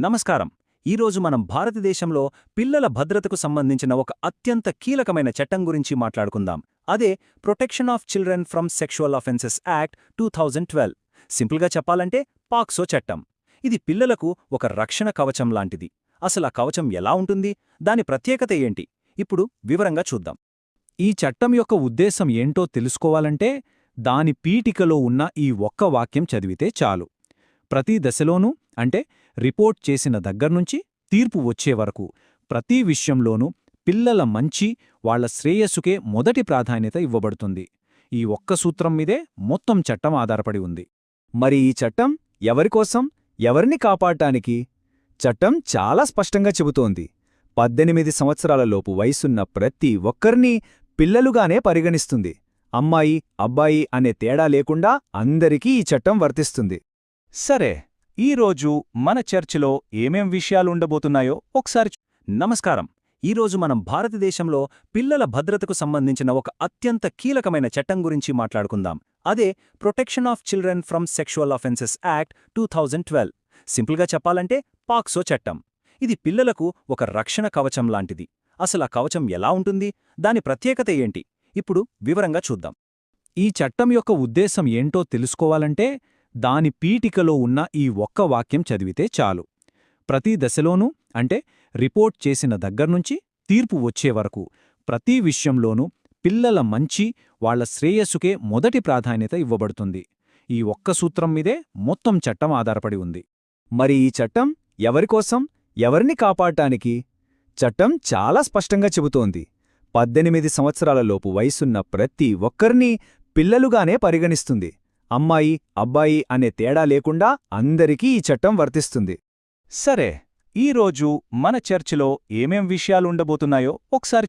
నమస్కారం. ఈరోజు మనం భారతదేశంలో పిల్లల భద్రతకు సంబంధించిన ఒక అత్యంత కీలకమైన చట్టం గురించి మాట్లాడుకుందాం. అదే protection of children from sexual offences act 2012. సింపుల్గా చెప్పాలంటే పాక్సో చట్టం. ఇది పిల్లలకు ఒక రక్షణ కవచం లాంటిది. అసలు ఆ కవచం ఎలా ఉంటుంది, దాని ప్రత్యేకత ఏంటి, ఇప్పుడు వివరంగా చూద్దాం. ఈ చట్టం యొక్క ఉద్దేశం ఏంటో తెలుసుకోవాలంటే దాని పీఠికలో ఉన్న ఈ ఒక్క వాక్యం చదివితే చాలు. ప్రతి దశలోనూ, అంటే రిపోర్ట్ చేసిన దగ్గర్నుంచి తీర్పు వచ్చే వరకు ప్రతి విషయంలోనూ పిల్లల మంచి, వాళ్ల శ్రేయస్సుకే మొదటి ప్రాధాన్యత ఇవ్వబడుతుంది. ఈ ఒక్క సూత్రం మీదే మొత్తం చట్టం ఆధారపడి ఉంది. మరి ఈ చట్టం ఎవరికోసం, ఎవరిని కాపాడటానికి? చట్టం చాలా స్పష్టంగా చెబుతోంది. 18 సంవత్సరాలలోపు వయసున్న ప్రతి ఒక్కరినీ పిల్లలుగానే పరిగణిస్తుంది. అమ్మాయి, అబ్బాయి అనే తేడా లేకుండా అందరికీ ఈ చట్టం వర్తిస్తుంది. సరే, ఈరోజు మన చర్చలో ఏమేం విషయాలుండబోతున్నాయో ఒకసారి నమస్కారం. ఈరోజు మనం భారతదేశంలో పిల్లల భద్రతకు సంబంధించిన ఒక అత్యంత కీలకమైన చట్టం గురించి మాట్లాడుకుందాం. అదే protection of children from sexual offences act 2012. సింపుల్గా చెప్పాలంటే పాక్సో చట్టం. ఇది పిల్లలకు ఒక రక్షణ కవచం లాంటిది. అసలు ఆ కవచం ఎలా ఉంటుంది, దాని ప్రత్యేకత ఏంటి, ఇప్పుడు వివరంగా చూద్దాం. ఈ చట్టం యొక్క ఉద్దేశం ఏంటో తెలుసుకోవాలంటే దాని పీఠికలో ఉన్న ఈ ఒక్క వాక్యం చదివితే చాలు. ప్రతి దశలోనూ, అంటే రిపోర్ట్ చేసిన దగ్గర్నుంచి తీర్పు వచ్చే వరకు ప్రతి విషయంలోనూ పిల్లల మంచి, వాళ్ల శ్రేయస్సుకే మొదటి ప్రాధాన్యత ఇవ్వబడుతుంది. ఈ ఒక్క సూత్రం మీదే మొత్తం చట్టం ఆధారపడి ఉంది. మరి ఈ చట్టం ఎవరికోసం, ఎవరిని కాపాడటానికి? చట్టం చాలా స్పష్టంగా చెబుతోంది. 18 సంవత్సరాలలోపు వయసున్న ప్రతి ఒక్కరినీ పిల్లలుగానే పరిగణిస్తుంది. అమ్మాయి, అబ్బాయి అనే తేడా లేకుండా అందరికీ ఈ చట్టం వర్తిస్తుంది. సరే, ఈరోజు మన చర్చలో ఏమేం విషయాలుండబోతున్నాయో ఒకసారి